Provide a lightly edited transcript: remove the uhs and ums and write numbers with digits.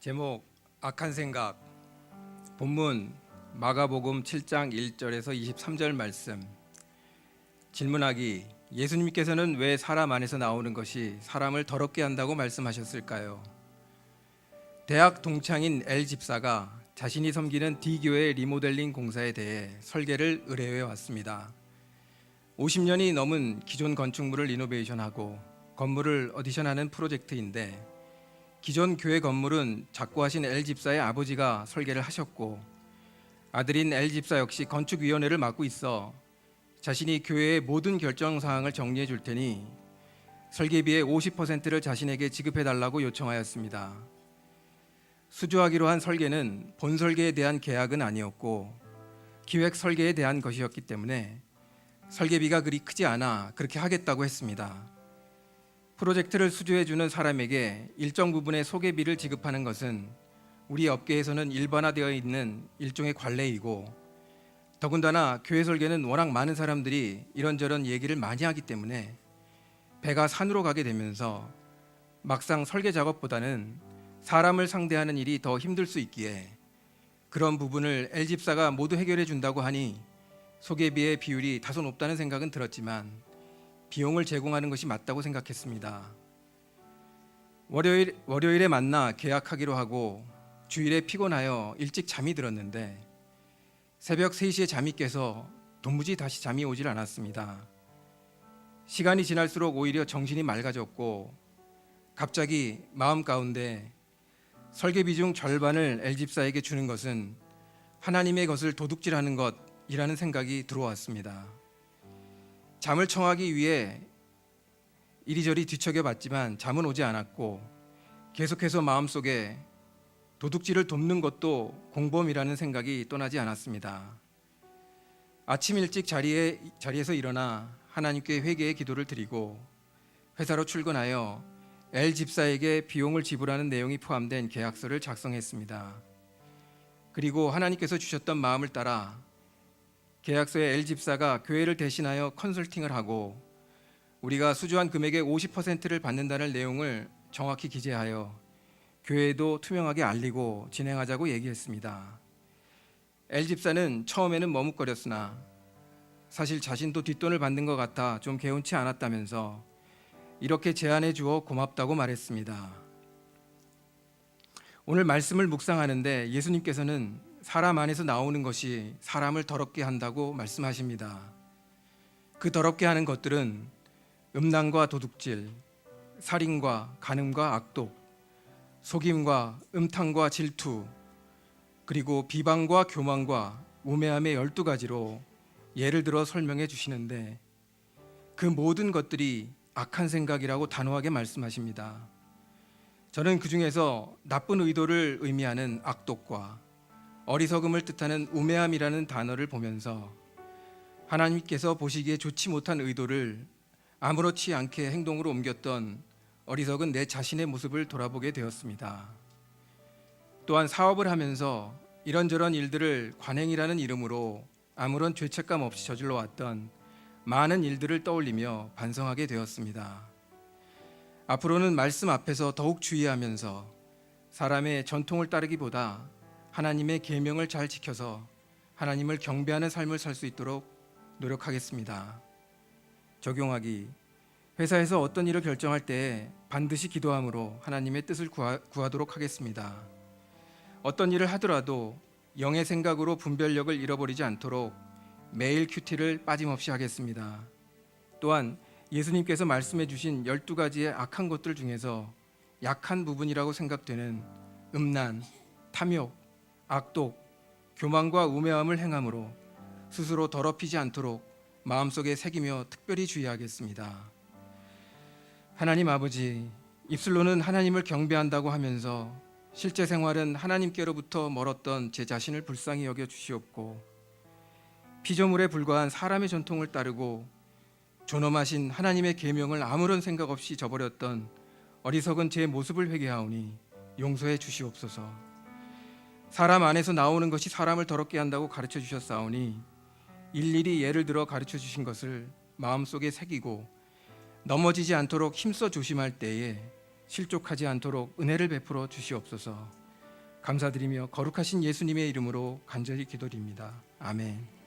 제목 악한 생각. 본문 마가복음 7장 1절에서 23절 말씀. 질문하기: 예수님께서는 왜 사람 안에서 나오는 것이 사람을 더럽게 한다고 말씀하셨을까요? 대학 동창인 L 집사가 자신이 섬기는 D교회 리모델링 공사에 대해 설계를 의뢰해 왔습니다. 50년이 넘은 기존 건축물을 리노베이션하고 건물을 어디션하는 프로젝트인데, 기존 교회 건물은 작고하신 L 집사의 아버지가 설계를 하셨고, 아들인 L 집사 역시 건축위원회를 맡고 있어 자신이 교회의 모든 결정 사항을 정리해 줄 테니 설계비의 50%를 자신에게 지급해 달라고 요청하였습니다. 수주하기로 한 설계는 본 설계에 대한 계약은 아니었고 기획 설계에 대한 것이었기 때문에 설계비가 그리 크지 않아 그렇게 하겠다고 했습니다. 프로젝트를 수주해주는 사람에게 일정 부분의 소개비를 지급하는 것은 우리 업계에서는 일반화되어 있는 일종의 관례이고, 더군다나 교회 설계는 워낙 많은 사람들이 이런저런 얘기를 많이 하기 때문에 배가 산으로 가게 되면서 막상 설계 작업보다는 사람을 상대하는 일이 더 힘들 수 있기에 그런 부분을 L 집사가 모두 해결해 준다고 하니 소개비의 비율이 다소 높다는 생각은 들었지만 비용을 제공하는 것이 맞다고 생각했습니다. 월요일에 만나 계약하기로 하고 주일에 피곤하여 일찍 잠이 들었는데 새벽 3시에 잠이 깨서 도무지 다시 잠이 오질 않았습니다. 시간이 지날수록 오히려 정신이 맑아졌고, 갑자기 마음 가운데 설계비 중 절반을 L 집사에게 주는 것은 하나님의 것을 도둑질하는 것이라는 생각이 들어왔습니다. 잠을 청하기 위해 이리저리 뒤척여봤지만 잠은 오지 않았고, 계속해서 마음속에 도둑질을 돕는 것도 공범이라는 생각이 떠나지 않았습니다. 아침 일찍 자리에서 일어나 하나님께 회개의 기도를 드리고 회사로 출근하여 L 집사에게 비용을 지불하는 내용이 포함된 계약서를 작성했습니다. 그리고 하나님께서 주셨던 마음을 따라 계약서에 L 집사가 교회를 대신하여 컨설팅을 하고 우리가 수주한 금액의 50%를 받는다는 내용을 정확히 기재하여 교회에도 투명하게 알리고 진행하자고 얘기했습니다. L 집사는 처음에는 머뭇거렸으나 사실 자신도 뒷돈을 받는 것 같아 좀 개운치 않았다면서 이렇게 제안해 주어 고맙다고 말했습니다. 오늘 말씀을 묵상하는데 예수님께서는 사람 안에서 나오는 것이 사람을 더럽게 한다고 말씀하십니다. 그 더럽게 하는 것들은 음란과 도둑질, 살인과 간음과 악독, 속임과 음탕과 질투, 그리고 비방과 교만과 우매함의 12가지로 예를 들어 설명해 주시는데, 그 모든 것들이 악한 생각이라고 단호하게 말씀하십니다. 저는 그 중에서 나쁜 의도를 의미하는 악독과 어리석음을 뜻하는 우매함이라는 단어를 보면서 하나님께서 보시기에 좋지 못한 의도를 아무렇지 않게 행동으로 옮겼던 어리석은 내 자신의 모습을 돌아보게 되었습니다. 또한 사업을 하면서 이런저런 일들을 관행이라는 이름으로 아무런 죄책감 없이 저질러 왔던 많은 일들을 떠올리며 반성하게 되었습니다. 앞으로는 말씀 앞에서 더욱 주의하면서 사람의 전통을 따르기보다 하나님의 계명을 잘 지켜서 하나님을 경배하는 삶을 살 수 있도록 노력하겠습니다. 적용하기: 회사에서 어떤 일을 결정할 때에 반드시 기도함으로 하나님의 뜻을 구하도록 하겠습니다. 어떤 일을 하더라도 영의 생각으로 분별력을 잃어버리지 않도록 매일 큐티를 빠짐없이 하겠습니다. 또한 예수님께서 말씀해 주신 12가지의 악한 것들 중에서 약한 부분이라고 생각되는 음란, 탐욕, 악독, 교만과 우매함을 행함으로 스스로 더럽히지 않도록 마음속에 새기며 특별히 주의하겠습니다. 하나님 아버지, 입술로는 하나님을 경배한다고 하면서 실제 생활은 하나님께로부터 멀었던 제 자신을 불쌍히 여겨 주시옵고, 피조물에 불과한 사람의 전통을 따르고 존엄하신 하나님의 계명을 아무런 생각 없이 저버렸던 어리석은 제 모습을 회개하오니 용서해 주시옵소서. 사람 안에서 나오는 것이 사람을 더럽게 한다고 가르쳐 주셨사오니 일일이 예를 들어 가르쳐 주신 것을 마음속에 새기고 넘어지지 않도록 힘써 조심할 때에 실족하지 않도록 은혜를 베풀어 주시옵소서. 감사드리며 거룩하신 예수님의 이름으로 간절히 기도드립니다. 아멘.